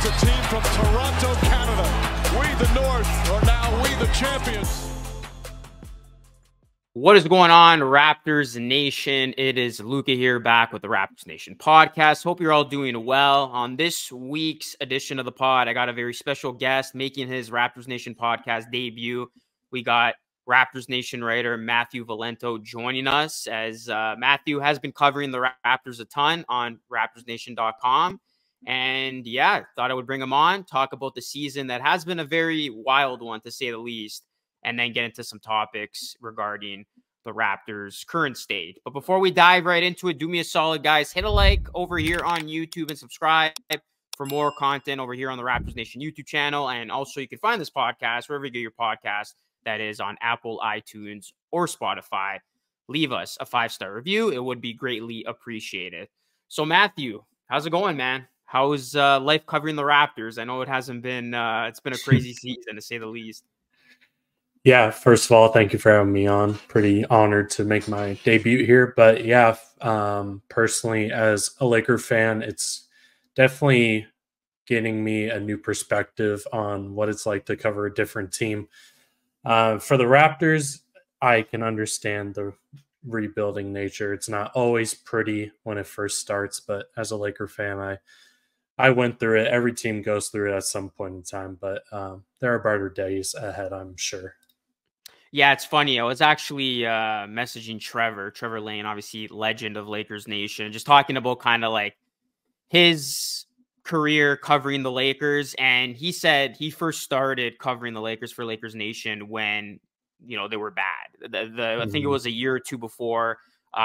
It's a team from Toronto, Canada. We, the North, are now we, the champions. What is going on, Raptors Nation? It is Luca here, back with the Raptors Nation podcast. Hope you're all doing well. On this week's edition of the pod, I got a very special guest making his Raptors Nation podcast debut. We got Raptors Nation writer Matthew Valento joining us, as Matthew has been covering the Raptors a ton on RaptorsNation.com. And yeah, thought I would bring him on, talk about the season that has been a very wild one, to say the least, and then get into some topics regarding the Raptors' current state. But before we dive right into it, do me a solid, guys. Hit a like over here on YouTube and subscribe for more content over here on the Raptors Nation YouTube channel. And also, you can find this podcast wherever you get your podcast, that is on Apple, iTunes, or Spotify. Leave us a 5-star review. It would be greatly appreciated. So, Matthew, how's it going, man? How's life covering the Raptors? I know it hasn't been, it's been a crazy season, to say the least. Yeah, first of all, thank you for having me on. Pretty honored to make my debut here. But yeah, personally, as a Laker fan, it's definitely getting me a new perspective on what it's like to cover a different team. For the Raptors, I can understand the rebuilding nature. It's not always pretty when it first starts, but as a Laker fan, I went through it. Every team goes through it at some point in time, but there are brighter days ahead, I'm sure. Yeah, it's funny. I was actually messaging Trevor Lane, obviously legend of Lakers Nation, just talking about kind of like his career covering the Lakers. And he said he first started covering the Lakers for Lakers Nation when, they were bad. I think it was a year or two before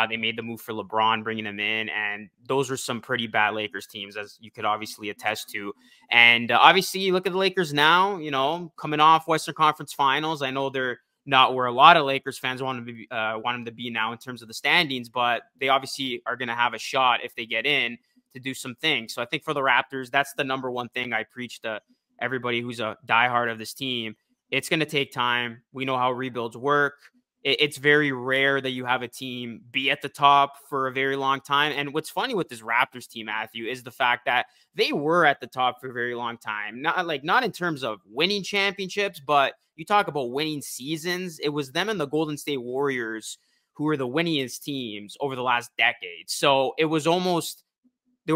they made the move for LeBron, bringing him in. And those were some pretty bad Lakers teams, as you could obviously attest to. And obviously, you look at the Lakers now, coming off Western Conference Finals. I know they're not where a lot of Lakers fans want them to be now in terms of the standings, but they obviously are going to have a shot if they get in to do some things. So I think for the Raptors, that's the number one thing I preach to everybody who's a diehard of this team. It's going to take time. We know how rebuilds work. It's very rare that you have a team be at the top for a very long time. And what's funny with this Raptors team, Matthew, is the fact that they were at the top for a very long time. Not in terms of winning championships, but you talk about winning seasons. It was them and the Golden State Warriors who were the winningest teams over the last decade. So they were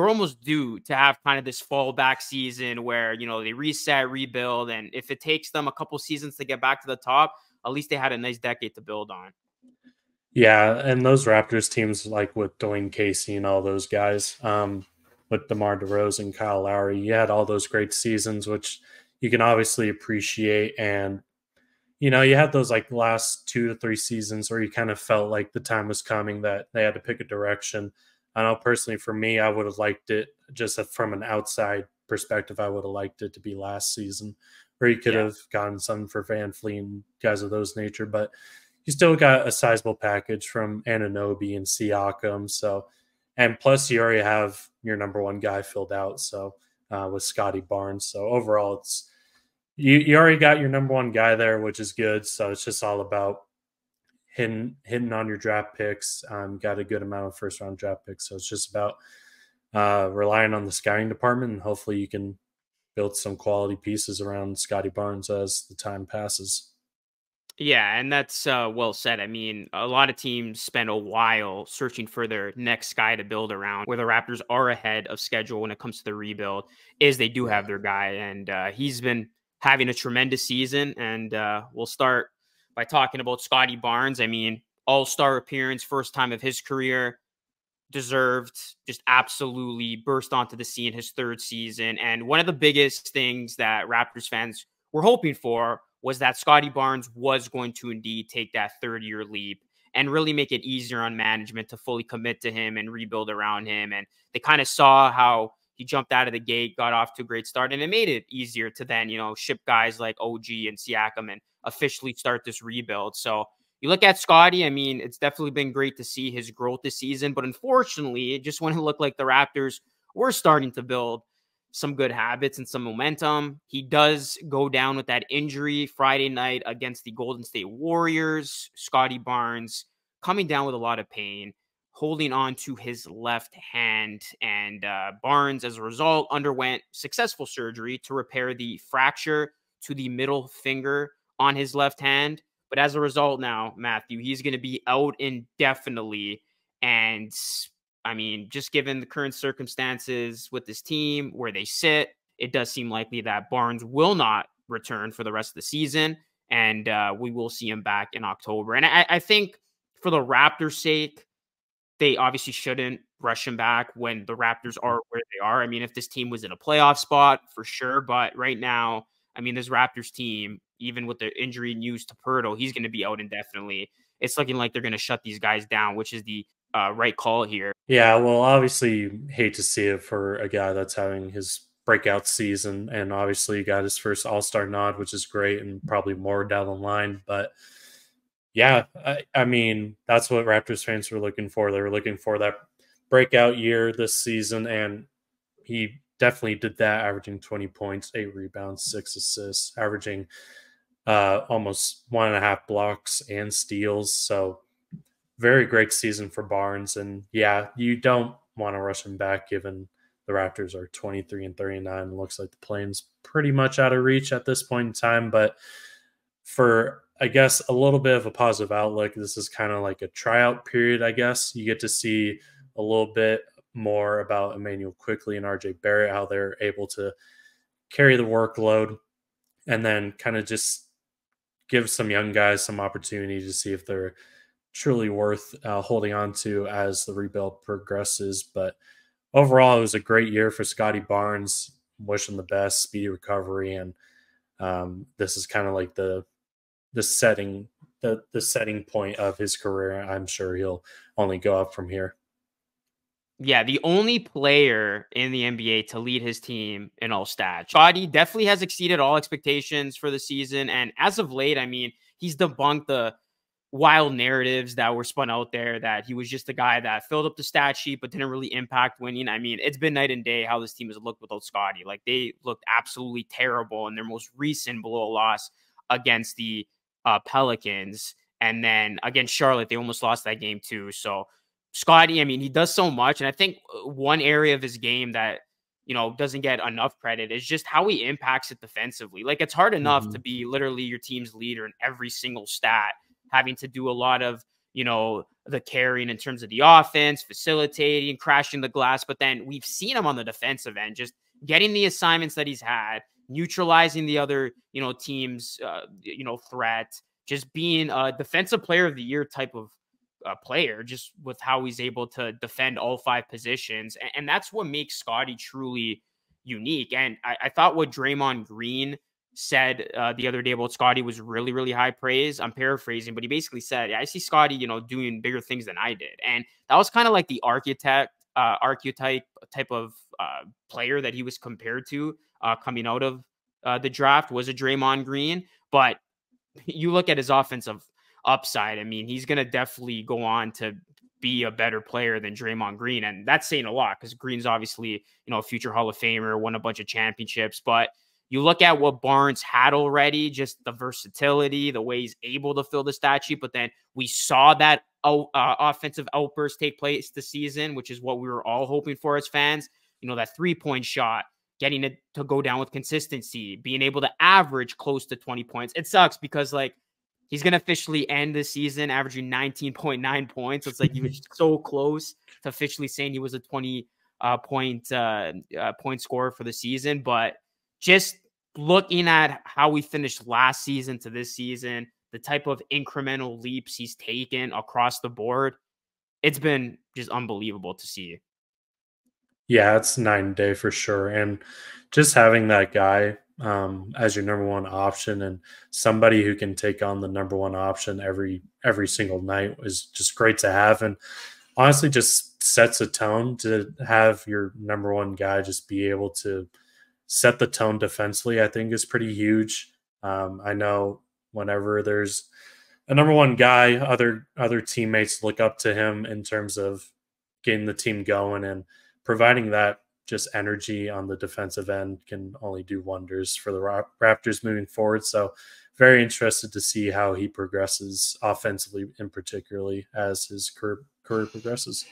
almost due to have kind of this fallback season where, they reset, rebuild. And if it takes them a couple seasons to get back to the top, at least they had a nice decade to build on. Yeah, and those Raptors teams, like with Dwayne Casey and all those guys, with DeMar DeRozan, Kyle Lowry, you had all those great seasons, which you can obviously appreciate. And, you had those like last 2 to 3 seasons where you kind of felt like the time was coming that they had to pick a direction. I know personally for me, I would have liked it just from an outside perspective. I would have liked it to be last season, where you could have gotten some for Van Fleet and guys of those nature, but you still got a sizable package from Anunoby and Siakam. So, and plus you already have your number one guy filled out. So with Scottie Barnes. So overall, it's you already got your number one guy there, which is good. So it's just all about hitting on your draft picks. Got a good amount of first round draft picks. So it's just about relying on the scouting department, and hopefully you can build some quality pieces around Scottie Barnes as the time passes. Yeah, and that's well said. I mean, a lot of teams spend a while searching for their next guy to build around. Where the Raptors are ahead of schedule when it comes to the rebuild is they do have their guy, and he's been having a tremendous season. And we'll start by talking about Scottie Barnes. I mean, all-star appearance, first time of his career. Deserved, just absolutely burst onto the scene his third season. And one of the biggest things that Raptors fans were hoping for was that Scottie Barnes was going to indeed take that third-year leap and really make it easier on management to fully commit to him and rebuild around him. And they kind of saw how he jumped out of the gate, got off to a great start, and it made it easier to then, ship guys like OG and Siakam and officially start this rebuild. So you look at Scottie, I mean, it's definitely been great to see his growth this season, but unfortunately, it just wouldn't look like the Raptors were starting to build some good habits and some momentum. He does go down with that injury Friday night against the Golden State Warriors. Scottie Barnes coming down with a lot of pain. holding on to his left hand. And Barnes, as a result, underwent successful surgery to repair the fracture to the middle finger on his left hand. But as a result now, Matthew, he's going to be out indefinitely. And I mean, just given the current circumstances with this team, where they sit, it does seem likely that Barnes will not return for the rest of the season. And we will see him back in October. And I think for the Raptors' sake, they obviously shouldn't rush him back when the Raptors are where they are. I mean, if this team was in a playoff spot, for sure. But right now, I mean, this Raptors team, even with the injury news to Pirtle, he's going to be out indefinitely. It's looking like they're going to shut these guys down, which is the right call here. Yeah, well, obviously, you hate to see it for a guy that's having his breakout season, and obviously, he got his first All-Star nod, which is great, and probably more down the line. But yeah, I mean, that's what Raptors fans were looking for. They were looking for that breakout year this season, and he definitely did that, averaging 20 points, 8 rebounds, 6 assists, averaging almost 1.5 blocks and steals. So very great season for Barnes. And yeah, you don't want to rush him back given the Raptors are 23-39. It looks like the play-in's pretty much out of reach at this point in time. But for, I guess, a little bit of a positive outlook, this is kind of like a tryout period, I guess. You get to see a little bit more about Emmanuel Quickley and RJ Barrett, how they're able to carry the workload and then kind of just give some young guys some opportunity to see if they're truly worth holding on to as the rebuild progresses. But overall, it was a great year for Scottie Barnes. Wish him the best, speedy recovery, and this is kind of like the setting point of his career. I'm sure he'll only go up from here. Yeah, the only player in the NBA to lead his team in all stats. Scottie definitely has exceeded all expectations for the season. And as of late, I mean, he's debunked the wild narratives that were spun out there that he was just the guy that filled up the stat sheet but didn't really impact winning. I mean, it's been night and day how this team has looked without Scottie. Like, they looked absolutely terrible in their most recent blowout loss against the Pelicans. And then against Charlotte, they almost lost that game too. So Scottie, I mean, he does so much. And I think one area of his game that, you know, doesn't get enough credit is just how he impacts it defensively. Like, it's hard enough to be literally your team's leader in every single stat, having to do a lot of, you know, the carrying in terms of the offense, facilitating, crashing the glass. But then we've seen him on the defensive end, just getting the assignments that he's had, neutralizing the other, you know, team's, you know, threat, just being a defensive player of the year type of player, just with how he's able to defend all 5 positions. And that's what makes Scottie truly unique. And I thought what Draymond Green said the other day about Scottie was really, really high praise. I'm paraphrasing, but he basically said, yeah, I see Scottie, you know, doing bigger things than I did. And that was kind of like the archetype type of player that he was compared to coming out of the draft was a Draymond Green. But you look at his offensive upside, I mean, he's going to definitely go on to be a better player than Draymond Green. And that's saying a lot because Green's obviously, you know, a future Hall of Famer, won a bunch of championships. But you look at what Barnes had already, just the versatility, the way he's able to fill the stat sheet. But then we saw that offensive outburst take place this season, which is what we were all hoping for as fans. You know, that 3-point shot, getting it to go down with consistency, being able to average close to 20 points. It sucks because, like, he's going to officially end the season averaging 19.9 points. It's like he was so close to officially saying he was a 20-point scorer for the season. But just looking at how we finished last season to this season, the type of incremental leaps he's taken across the board, it's been just unbelievable to see. Yeah, it's night and day for sure. And just having that guy as your number one option and somebody who can take on the number one option every single night is just great to have. And honestly, just sets a tone to have your number one guy just be able to set the tone defensively, I think is pretty huge. I know whenever there's a number one guy, other teammates look up to him in terms of getting the team going, and providing that just energy on the defensive end can only do wonders for the Raptors moving forward. So very interested to see how he progresses offensively, in particularly as his career progresses.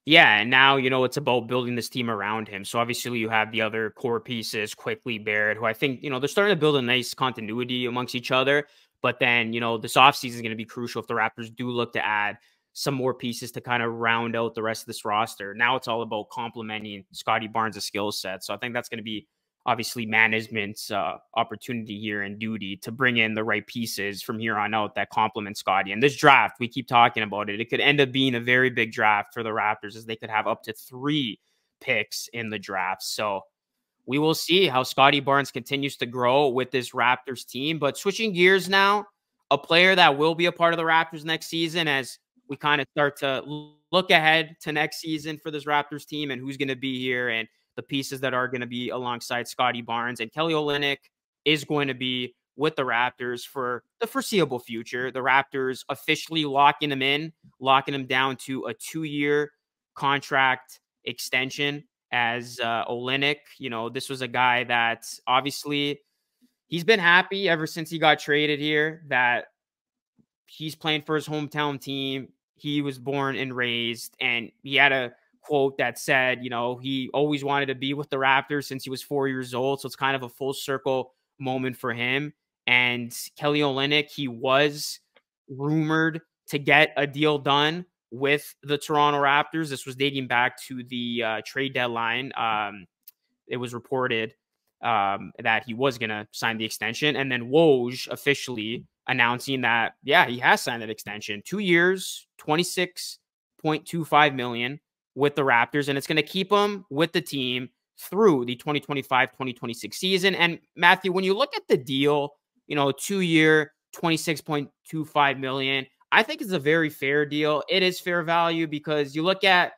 Yeah, and now, it's about building this team around him. So obviously you have the other core pieces, Quickly, Barrett, who I think, they're starting to build a nice continuity amongst each other. But then, this offseason is going to be crucial if the Raptors do look to add some more pieces to kind of round out the rest of this roster. Now it's all about complementing Scottie Barnes' skill set. So I think that's going to be obviously management's opportunity here and duty to bring in the right pieces from here on out that complement Scottie. And this draft, we keep talking about it. It could end up being a very big draft for the Raptors, as they could have up to 3 picks in the draft. So we will see how Scottie Barnes continues to grow with this Raptors team. But switching gears now, a player that will be a part of the Raptors next season, as we kind of start to look ahead to next season for this Raptors team and who's going to be here and the pieces that are going to be alongside Scottie Barnes. And Kelly Olynyk is going to be with the Raptors for the foreseeable future. The Raptors officially locking him down to a 2-year contract extension as Olynyk. This was a guy that obviously he's been happy ever since he got traded here, that he's playing for his hometown team. He was born and raised, and he had a quote that said, he always wanted to be with the Raptors since he was 4 years old. So it's kind of a full circle moment for him. And Kelly Olynyk, he was rumored to get a deal done with the Toronto Raptors. This was dating back to the trade deadline. It was reported that he was going to sign the extension. And then Woj officially announcing that, yeah, he has signed that extension. 2 years, $26.25 million with the Raptors, and it's going to keep him with the team through the 2025-2026 season. And Matthew, when you look at the deal, 2-year, $26.25 million, I think it's a very fair deal. It is fair value because you look at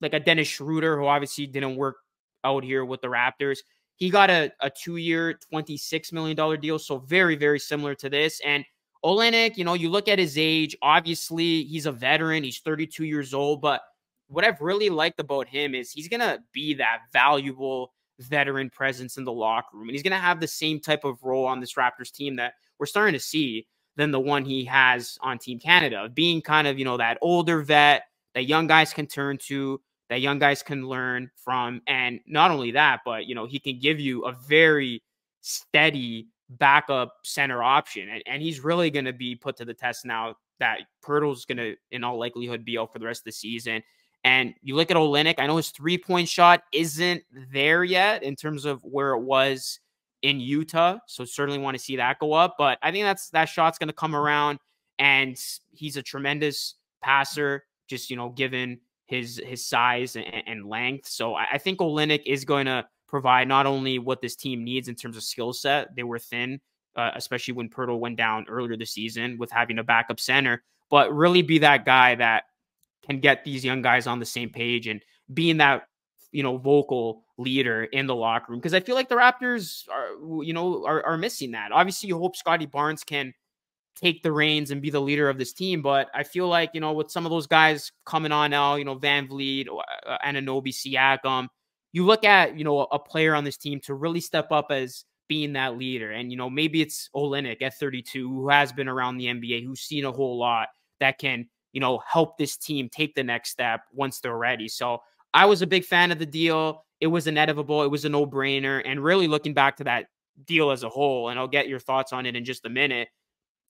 like a Dennis Schroeder, who obviously didn't work out here with the Raptors. He got a 2-year, $26 million deal. So very, very similar to this. And Olynyk, you look at his age, obviously he's a veteran. He's 32 years old, but what I've really liked about him is he's going to be that valuable veteran presence in the locker room. And he's going to have the same type of role on this Raptors team that we're starting to see than the one he has on Team Canada, being kind of, that older vet that young guys can turn to, that young guys can learn from. And not only that, but, he can give you a very steady backup center option. And he's really going to be put to the test now that Pirtle's going to, in all likelihood, be out for the rest of the season. And you look at Olynyk, I know his 3-point shot isn't there yet in terms of where it was in Utah. So certainly want to see that go up. But I think that shot's going to come around. And he's a tremendous passer, just, given his size and length. So I think Olynyk is going to provide not only what this team needs in terms of skill set. They were thin, especially when Pirtle went down earlier this season with having a backup center, but really be that guy that can get these young guys on the same page and being that, vocal leader in the locker room. Because I feel like the Raptors are missing that. Obviously, you hope Scottie Barnes can take the reins and be the leader of this team. But I feel like, with some of those guys coming on now, Van Vliet, Anunoby, Siakam, you look at, a player on this team to really step up as being that leader. And, maybe it's Olynyk at 32, who has been around the NBA, who's seen a whole lot, that can, help this team take the next step once they're ready. So I was a big fan of the deal. It was inevitable. It was a no-brainer. And really looking back to that deal as a whole, and I'll get your thoughts on it in just a minute,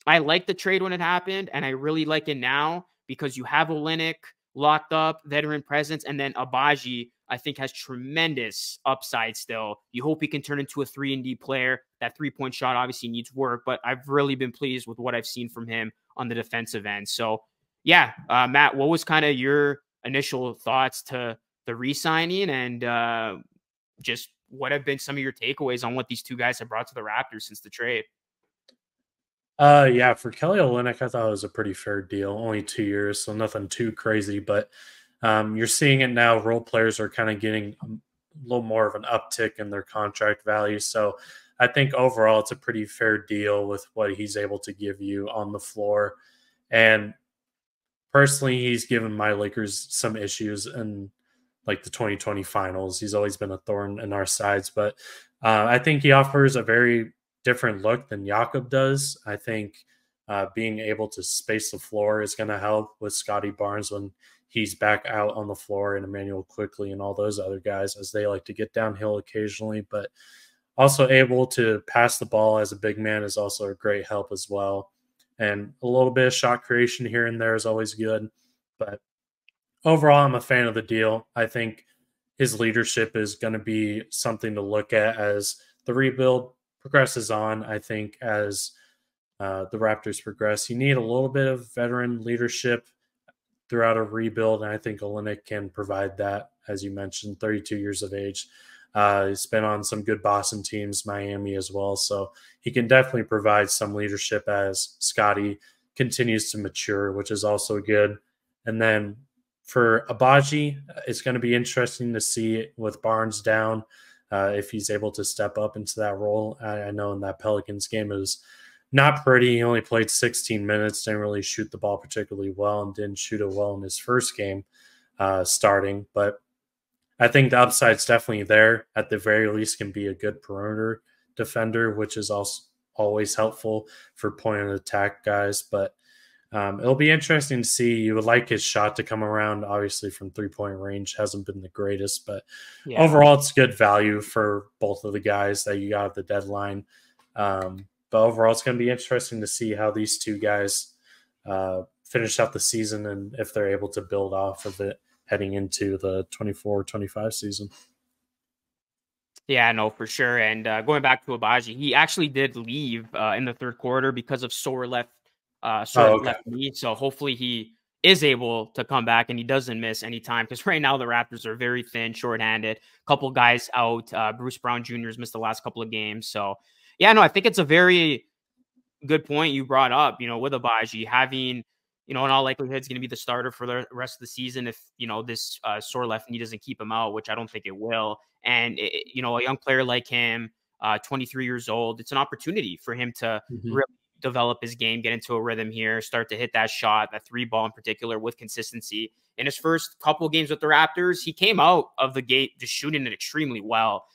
I liked the trade when it happened, and I really like it now because you have Olynyk locked up, veteran presence, and then Abaji, I think, has tremendous upside still. You hope he can turn into a 3-and-D player. That 3-point shot obviously needs work, but I've really been pleased with what I've seen from him on the defensive end. So, yeah, Matt, what was kind of your initial thoughts to the re-signing and just what have been some of your takeaways on what these two guys have brought to the Raptors since the trade? Yeah, for Kelly Olynyk, I thought it was a pretty fair deal. Only 2 years, so nothing too crazy. But you're seeing it now. Role players are kind of getting a little more of an uptick in their contract value. So I think overall it's a pretty fair deal with what he's able to give you on the floor. And personally, he's given my Lakers some issues in like the 2020 finals. He's always been a thorn in our sides. But I think he offers a very different look than Jakob does. I think being able to space the floor is going to help with Scottie Barnes when he's back out on the floor, and Emmanuel Quickly and all those other guys, as they like to get downhill occasionally. But also able to pass the ball as a big man is also a great help as well. And a little bit of shot creation here and there is always good. But overall, I'm a fan of the deal. I think his leadership is going to be something to look at as the rebuild progresses on. I think as the Raptors progress, you need a little bit of veteran leadership throughout a rebuild, and I think Olynyk can provide that. As you mentioned, 32 years of age. He's been on some good Boston teams, Miami as well, so he can definitely provide some leadership as Scottie continues to mature, which is also good. And then for Abaji, it's going to be interesting to see with Barnes down if he's able to step up into that role. I know in that Pelicans game it was not pretty. He only played 16 minutes, didn't really shoot the ball particularly well, and didn't shoot it well in his first game starting. But I think the upside's definitely there. At the very least, can be a good perimeter defender, which is also always helpful for point of attack guys. But it'll be interesting to see. You would like his shot to come around. Obviously, from 3-point range, hasn't been the greatest, but overall, it's good value for both of the guys that you got at the deadline. But overall, it's going to be interesting to see how these two guys finish out the season and if they're able to build off of it heading into the 24-25 season. Yeah, no, for sure. And going back to Abaji, he actually did leave in the third quarter because of sore left knee. So hopefully he is able to come back and he doesn't miss any time, because right now the Raptors are very thin, shorthanded. A couple guys out. Bruce Brown Jr. has missed the last couple of games. So yeah, no, I think it's a very good point you brought up, with Abaji having, in all likelihood, is going to be the starter for the rest of the season if, this sore left knee doesn't keep him out, which I don't think it will. And, a young player like him, 23 years old, it's an opportunity for him to really develop his game, get into a rhythm here, start to hit that shot, that three ball in particular, with consistency. In his first couple of games with the Raptors, he came out of the gate just shooting it extremely well.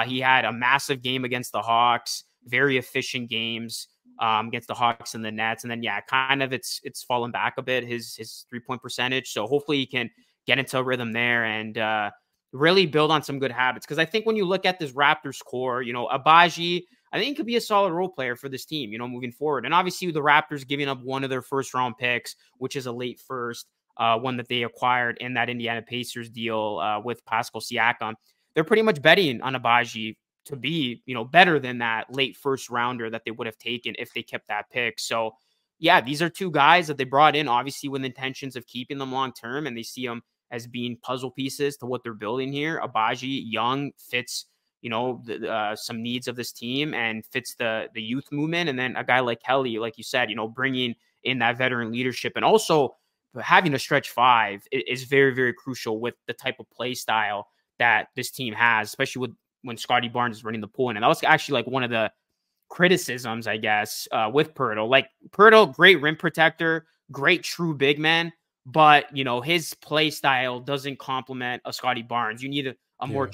He had a massive game against the Hawks, very efficient games against the Hawks and the Nets. And then, kind of it's fallen back a bit, his 3-point percentage. So hopefully he can get into a rhythm there and really build on some good habits. Because I think when you look at this Raptors core, Abaji, I think he could be a solid role player for this team, moving forward. And obviously the Raptors giving up one of their first round picks, which is a late first, one that they acquired in that Indiana Pacers deal with Pascal Siakam. They're pretty much betting on Abaji to be, better than that late first rounder that they would have taken if they kept that pick. So yeah, these are two guys that they brought in, obviously with intentions of keeping them long term, and they see them as being puzzle pieces to what they're building here. Abaji, young, fits, some needs of this team and fits the youth movement. And then a guy like Kelly, like you said, bringing in that veteran leadership, and also having a stretch five is very, very crucial with the type of play style that this team has, especially when Scottie Barnes is running the point. And that was actually like one of the criticisms, I guess, with Poeltl. Like Poeltl, great rim protector, great true big man, but his play style doesn't complement a Scottie Barnes. You need a more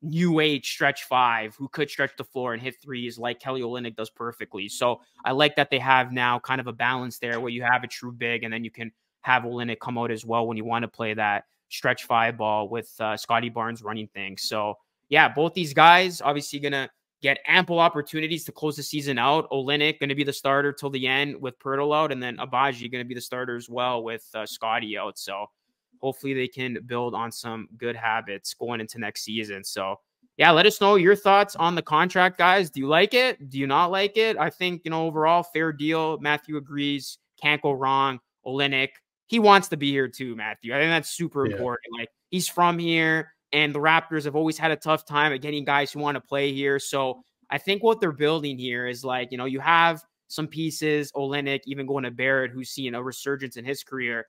new age stretch five who could stretch the floor and hit threes like Kelly Olynyk does perfectly. So I like that they have now kind of a balance there where you have a true big, and then you can have Olynyk come out as well when you want to play that stretch five ball with Scottie Barnes running things. So yeah, both these guys obviously going to get ample opportunities to close the season out. Olynyk going to be the starter till the end with Poeltl out, and then Abaji going to be the starter as well with Scottie out. So hopefully they can build on some good habits going into next season. So yeah, let us know your thoughts on the contract, guys. Do you like it? Do you not like it? I think, overall fair deal. Matthew agrees. Can't go wrong. Olynyk, he wants to be here too, Matthew. I think that's super important. Like, he's from here. And the Raptors have always had a tough time at getting guys who want to play here. So I think what they're building here is like, you have some pieces, Olynyk, even going to Barrett, who's seen a resurgence in his career,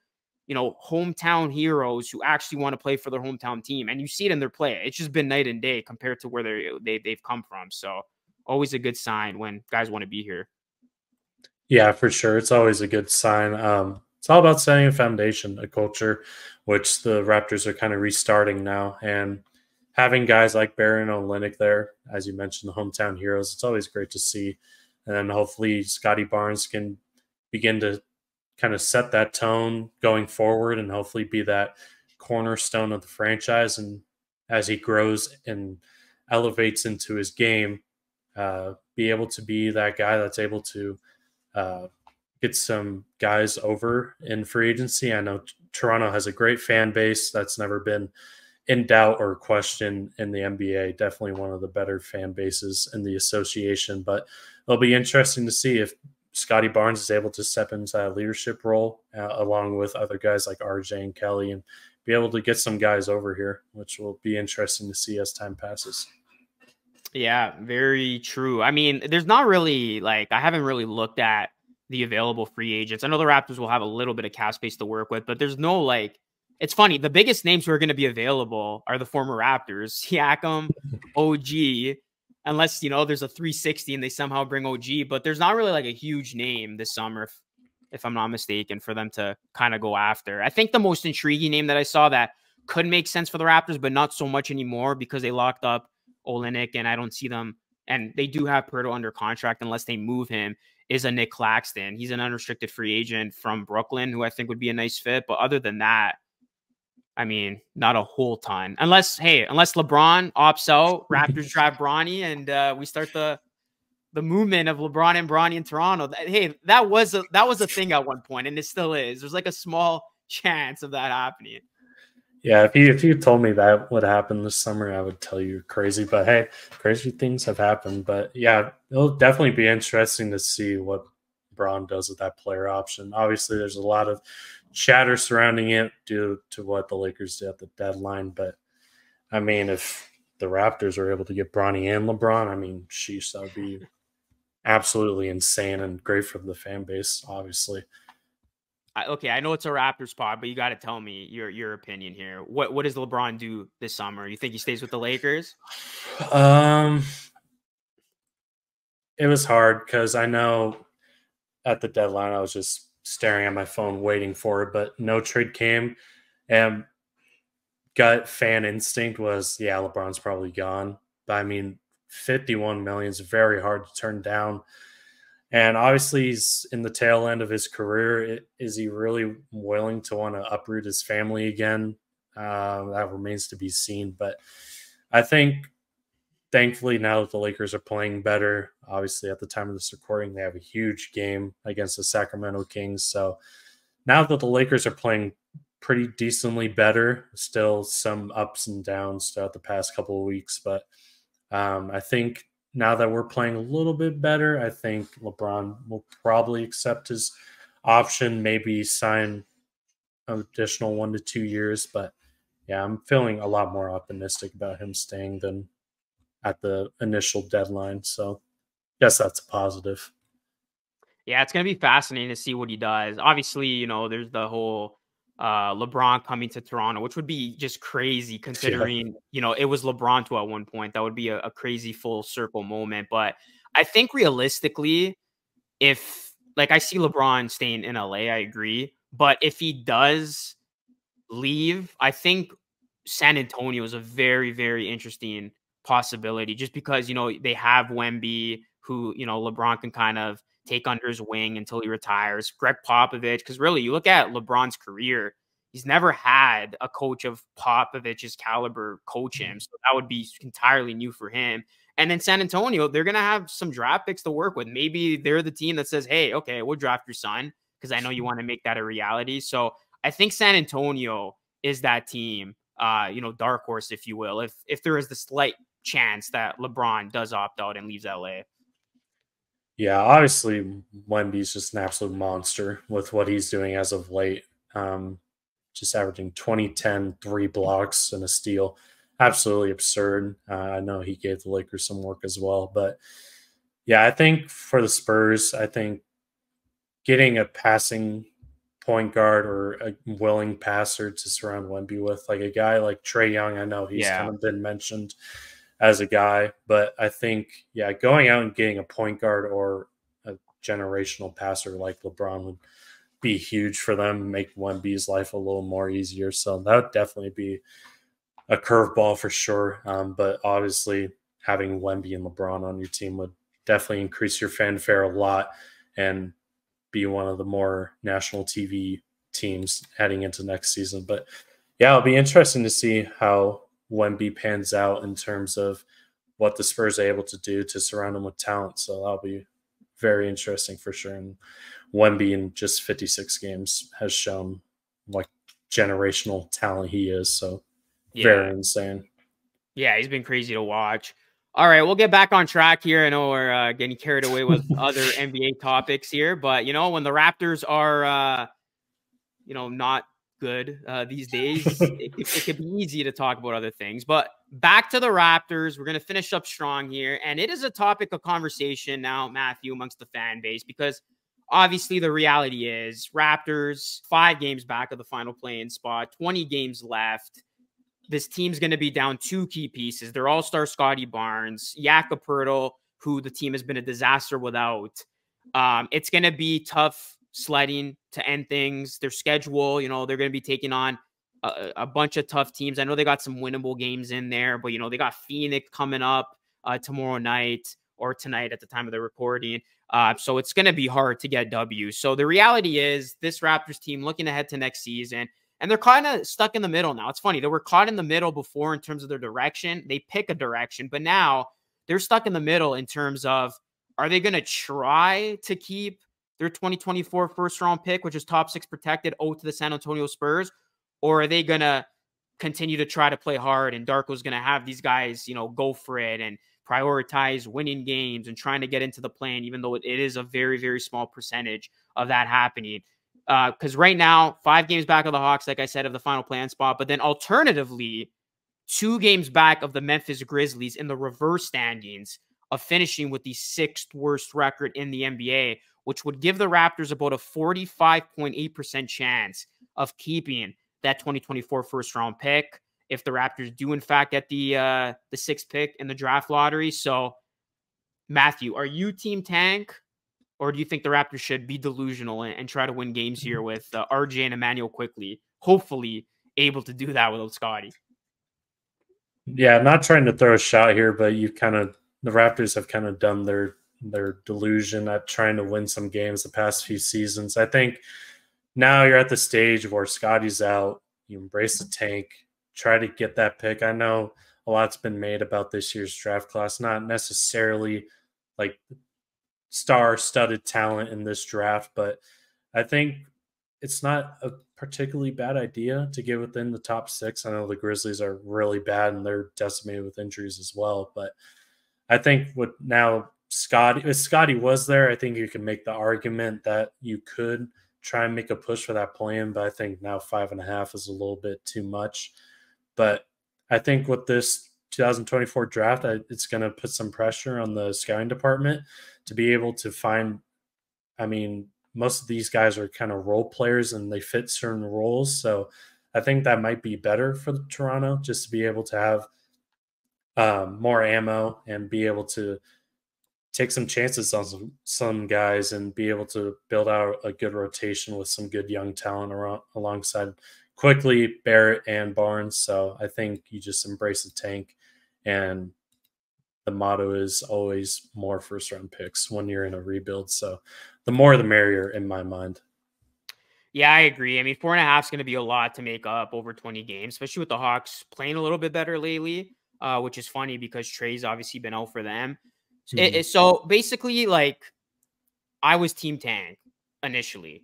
hometown heroes who actually want to play for their hometown team. And you see it in their play. It's just been night and day compared to where they've come from. So always a good sign when guys want to be here. Yeah, for sure. It's always a good sign. It's all about setting a foundation, a culture, which the Raptors are kind of restarting now. And having guys like Barrett and Olynyk there, as you mentioned, the hometown heroes, it's always great to see. And then hopefully Scottie Barnes can begin to kind of set that tone going forward and hopefully be that cornerstone of the franchise. And as he grows and elevates into his game, be able to be that guy that's able to uh, get some guys over in free agency. I know Toronto has a great fan base that's never been in doubt or question in the NBA. Definitely one of the better fan bases in the association. But it'll be interesting to see if Scottie Barnes is able to step into that leadership role along with other guys like RJ and Kelly and be able to get some guys over here, which will be interesting to see as time passes. Yeah, very true. I mean, there's not really I haven't really looked at the available free agents. I know the Raptors will have a little bit of cap space to work with, but there's no it's funny. The biggest names who are going to be available are the former Raptors, Siakam, OG, unless, there's a 360 and they somehow bring OG, but there's not really a huge name this summer, if I'm not mistaken, for them to kind of go after. I think the most intriguing name that I saw that could make sense for the Raptors, but not so much anymore because they locked up Olynyk, and I don't see them, and they do have Pirtle under contract unless they move him, is a Nick Claxton. He's an unrestricted free agent from Brooklyn who I think would be a nice fit. But other than that, I mean, not a whole ton. Unless LeBron opts out, Raptors draft Bronny, and we start the movement of LeBron and Bronny in Toronto. Hey, that was a thing at one point, and it still is. There's a small chance of that happening. Yeah, if you told me that would happen this summer, I would tell you you're crazy. But hey, crazy things have happened. But yeah, it'll definitely be interesting to see what Braun does with that player option. Obviously, there's a lot of chatter surrounding it due to what the Lakers did at the deadline. But I mean, if the Raptors are able to get Bronny and LeBron, I mean, sheesh, that would be absolutely insane and great for the fan base, obviously. Okay, I know it's a Raptors pod, but you got to tell me your opinion here. What does LeBron do this summer? You think he stays with the Lakers? It was hard because I know at the deadline I was just staring at my phone waiting for it, but no trade came, and gut fan instinct was, yeah, LeBron's probably gone. But I mean, 51 million is very hard to turn down. And obviously, he's in the tail end of his career. Is he really willing to want to uproot his family again? That remains to be seen. But I think, thankfully, now that the Lakers are playing better, obviously, at the time of this recording, they have a huge game against the Sacramento Kings. So now that the Lakers are playing pretty decently better, still some ups and downs throughout the past couple of weeks. But I think now that we're playing a little bit better, I think LeBron will probably accept his option, maybe sign an additional 1 to 2 years. But yeah, I'm feeling a lot more optimistic about him staying than at the initial deadline. So I guess that's a positive. Yeah, it's going to be fascinating to see what he does. Obviously, there's the whole LeBron coming to Toronto, which would be just crazy considering, it was LeBron to at one point. That would be a crazy full circle moment. But I think realistically, if I see LeBron staying in LA, I agree. But if he does leave, I think San Antonio is a very, very interesting possibility just because, they have Wemby who, LeBron can kind of take under his wing until he retires. Greg Popovich, because really, you look at LeBron's career, he's never had a coach of Popovich's caliber coach him. So that would be entirely new for him. And then San Antonio, they're going to have some draft picks to work with. Maybe they're the team that says, hey, okay, we'll draft your son because I know you want to make that a reality. So I think San Antonio is that team, dark horse, if you will, if there is the slight chance that LeBron does opt out and leaves LA. Yeah, obviously Wemby's just an absolute monster with what he's doing as of late. Just averaging 20, 10, 3 blocks and a steal. Absolutely absurd. I know he gave the Lakers some work as well. But yeah, I think for the Spurs, I think getting a passing point guard or a willing passer to surround Wemby with, like a guy like Trae Young, I know he's kind of been mentioned as a guy, but I think, yeah, going out and getting a point guard or a generational passer like LeBron would be huge for them, make Wemby's life a little more easier. So that would definitely be a curveball for sure. But obviously, having Wemby and LeBron on your team would definitely increase your fanfare a lot. And be one of the more national TV teams heading into next season. But yeah, it'll be interesting to see how Wemby pans out in terms of what the Spurs are able to do to surround him with talent. So that'll be very interesting for sure. And Wemby in just 56 games has shown what generational talent he is. So very insane. Yeah, he's been crazy to watch. All right, we'll get back on track here. I know we're getting carried away with other NBA topics here, but when the Raptors are not good these days, it could be easy to talk about other things. But back to the Raptors, we're going to finish up strong here, and it is a topic of conversation now, Matthew, amongst the fan base, because obviously the reality is Raptors 5 games back of the final play-in spot, 20 games left. This team's going to be down 2 key pieces. Their all-star Scottie Barnes, Jakob Poeltl, who the team has been a disaster without. It's going to be tough sledding to end things. Their schedule, they're going to be taking on a bunch of tough teams. I know they got some winnable games in there, but, they got Phoenix coming up tomorrow night or tonight at the time of the recording. So it's going to be hard to get W. So the reality is this Raptors team looking ahead to next season, and they're kind of stuck in the middle now. It's funny. They were caught in the middle before in terms of their direction. They pick a direction, but now they're stuck in the middle in terms of, are they going to try to keep their 2024 first-round pick, which is top 6 protected, to the San Antonio Spurs, or are they going to continue to try to play hard and Darko's going to have these guys, go for it and prioritize winning games and trying to get into the play-in, even though it is a very, very small percentage of that happening. Because right now, 5 games back of the Hawks, like I said, of the final play-in spot, but then alternatively, 2 games back of the Memphis Grizzlies in the reverse standings of finishing with the 6th worst record in the NBA, which would give the Raptors about a 45.8% chance of keeping that 2024 first-round pick if the Raptors do, in fact, get the 6th pick in the draft lottery. So, Matthew, are you team tank? Or do you think the Raptors should be delusional and try to win games here with RJ and Emmanuel quickly, hopefully able to do that without Scottie? Yeah, not trying to throw a shot here, but the Raptors have kind of done their delusion at trying to win some games the past few seasons. I think now you're at the stage where Scottie's out, you embrace the tank, try to get that pick. I know a lot's been made about this year's draft class, not necessarily like star-studded talent in this draft, but I think it's not a particularly bad idea to get within the top 6. I know the Grizzlies are really bad and they're decimated with injuries as well, but I think with now if Scottie was there, I think you can make the argument that you could try and make a push for that play-in, but I think now 5.5 is a little bit too much. But I think with this 2024 draft, it's going to put some pressure on the scouting department to be able to find, most of these guys are kind of role players and they fit certain roles. So I think that might be better for Toronto, just to be able to have more ammo and be able to take some chances on some guys and be able to build out a good rotation with some good young talent alongside quickly Barrett and Barnes. So I think you just embrace the tank, and the motto is always more first-round picks when you're in a rebuild. So the more the merrier in my mind. Yeah, I agree. 4.5 is going to be a lot to make up over 20 games, especially with the Hawks playing a little bit better lately, which is funny because Trey's obviously been out for them. So basically, I was team tank initially,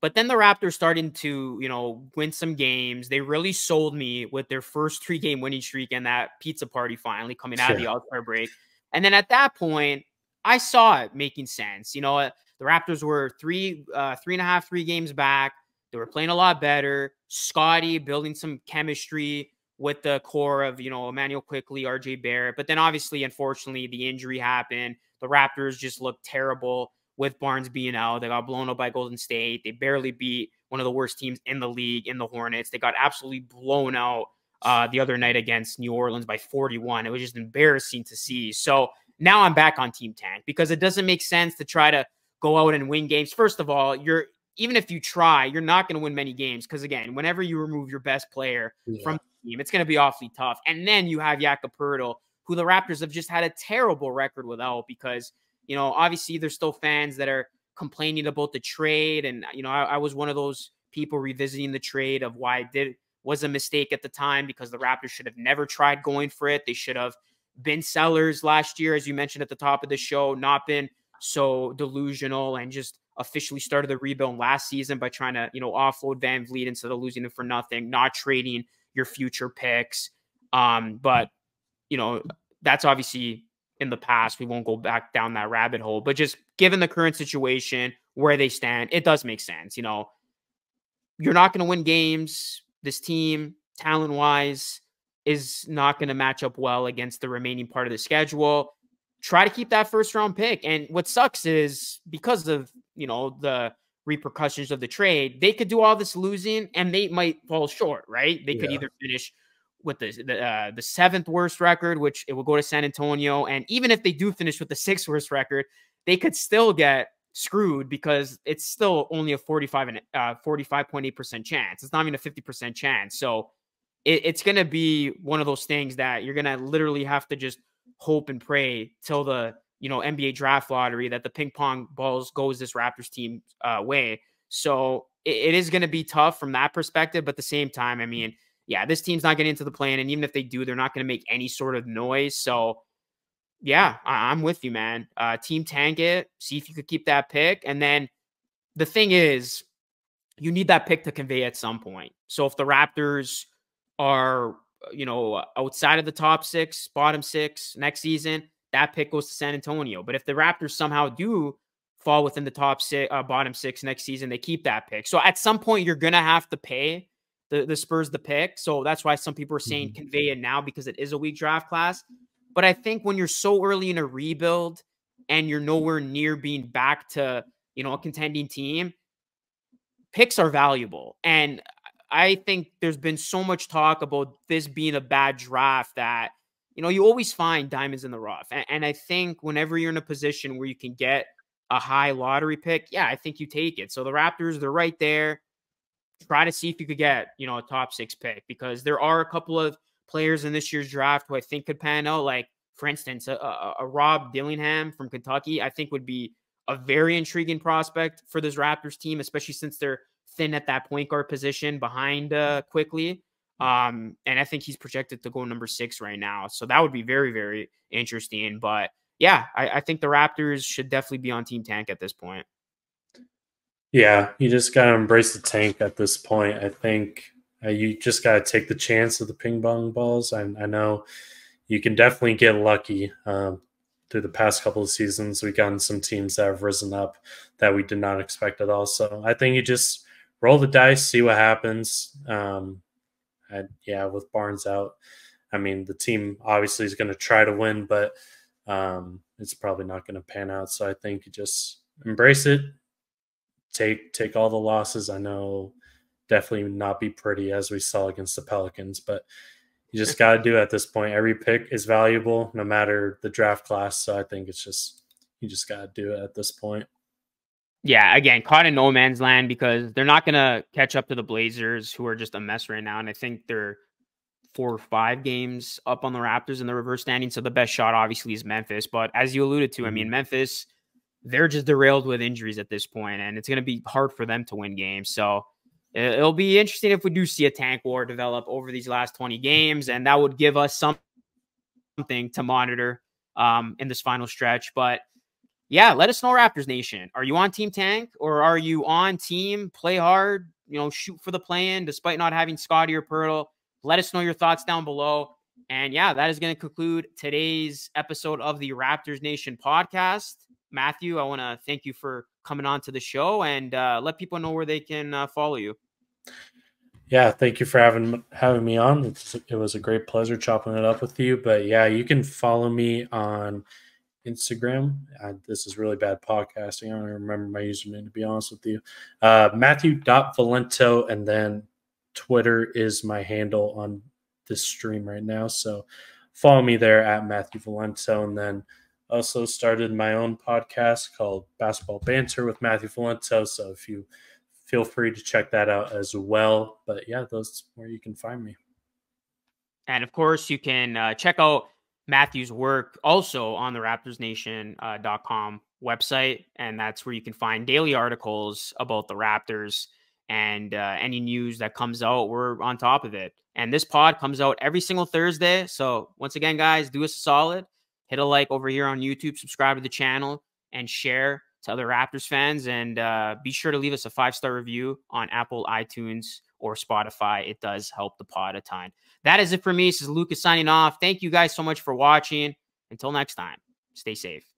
but then the Raptors starting to, win some games. They really sold me with their first 3-game winning streak and that pizza party finally coming out of the All-Star break. And then at that point, I saw it making sense. The Raptors were 3 games back. They were playing a lot better. Scottie building some chemistry with the core of, Emmanuel Quickly, RJ Barrett. But then obviously, unfortunately, the injury happened. The Raptors just looked terrible with Barnes being out. They got blown up by Golden State. They barely beat one of the worst teams in the league in the Hornets. They got absolutely blown out the other night against New Orleans by 41. It was just embarrassing to see. So now I'm back on Team Tank because it doesn't make sense to try to go out and win games. First of all, even if you try, you're not going to win many games because, again, whenever you remove your best player from the team, it's going to be awfully tough. And then you have Jakob Poeltl, who the Raptors have just had a terrible record without because, obviously there's still fans that are complaining about the trade. And, I was one of those people revisiting the trade of why it was a mistake at the time, because the Raptors should have never tried going for it. They should have been sellers last year, as you mentioned at the top of the show, not been so delusional and just officially started the rebuild last season by trying to, offload Van Vliet instead of losing him for nothing, not trading your future picks. But, that's obviously in the past. We won't go back down that rabbit hole, but just given the current situation where they stand, it does make sense. You're not going to win games. This team, talent-wise, is not going to match up well against the remaining part of the schedule. Try to keep that first-round pick. And what sucks is because of, the repercussions of the trade, they could do all this losing and they might fall short, right? They could either finish with the seventh worst record, which it will go to San Antonio. And even if they do finish with the sixth worst record, they could still get screwed because it's still only a 45.8% chance. It's not even a 50% chance. So it's going to be one of those things that you're going to literally have to just hope and pray till the, NBA draft lottery that the ping pong balls goes this Raptors team way. So it is going to be tough from that perspective. But at the same time, I mean, yeah, this team's not getting into the play-in, and even if they do, they're not going to make any sort of noise. So yeah, I'm with you, man. Team tank it. See if you could keep that pick. And then the thing is, you need that pick to convey at some point. So if the Raptors are, outside of the top six, bottom six next season, that pick goes to San Antonio. But if the Raptors somehow do fall within the top six, bottom six next season, they keep that pick. So at some point, you're going to have to pay the Spurs the pick. So that's why some people are saying convey it now, because it is a weak draft class. But I think when you're so early in a rebuild and you're nowhere near being back to, a contending team, picks are valuable. And I think there's been so much talk about this being a bad draft that, you always find diamonds in the rough. And I think whenever you're in a position where you can get a high lottery pick, yeah, I think you take it. So the Raptors, they're right there. Try to see if you could get, a top six pick, because there are a couple of players in this year's draft who I think could pan out. Like, for instance, a Rob Dillingham from Kentucky, I think would be a very intriguing prospect for this Raptors team, especially since they're thin at that point guard position behind Quickly. And I think he's projected to go number 6 right now. So that would be very, very interesting. But yeah, I think the Raptors should definitely be on Team Tank at this point. Yeah, you just got to embrace the tank at this point. I think you just got to take the chance of the ping pong balls. I know you can definitely get lucky through the past couple of seasons. We've gotten some teams that have risen up that we did not expect at all. So I think you just roll the dice, see what happens. With Barnes out, I mean, the team obviously is going to try to win, but it's probably not going to pan out. So I think you just embrace it. Take all the losses. I know definitely not be pretty, as we saw against the Pelicans, but you just got to do it at this point. Every pick is valuable, no matter the draft class. So I think it's just you just got to do it at this point. Yeah, again, caught in no man's land because they're not going to catch up to the Blazers, who are just a mess right now. And I think they're 4 or 5 games up on the Raptors in the reverse standing. So the best shot obviously is Memphis. But as you alluded to, I mean, Memphis, they're just derailed with injuries at this point, and it's going to be hard for them to win games. So it'll be interesting if we do see a tank war develop over these last 20 games, and that would give us something to monitor in this final stretch. But yeah, let us know, Raptors Nation. Are you on Team Tank, or are you on Team Play Hard, shoot for the play-in despite not having Scottie or Pirtle? Let us know your thoughts down below. And yeah, that is going to conclude today's episode of the Raptors Nation podcast. Matthew, I want to thank you for coming on to the show, and let people know where they can follow you. Yeah, thank you for having me on. It was a great pleasure chopping it up with you. But yeah, you can follow me on Instagram. This is really bad podcasting. I don't even remember my username, to be honest with you. Matthew.Valento, and then Twitter is my handle on this stream right now. So follow me there at Matthew Valento, and then also started my own podcast called Basketball Banter with Matthew Valento. So if you feel free to check that out as well. But yeah, those where you can find me. And of course, you can check out Matthew's work also on the RaptorsNation.com website, and that's where you can find daily articles about the Raptors and any news that comes out. We're on top of it. And this pod comes out every single Thursday. So once again, guys, do us a solid. Hit a like over here on YouTube, subscribe to the channel, and share to other Raptors fans. And be sure to leave us a 5-star review on Apple, iTunes, or Spotify. It does help the pod a ton. That is it for me. This is Lucas signing off. Thank you guys so much for watching. Until next time, stay safe.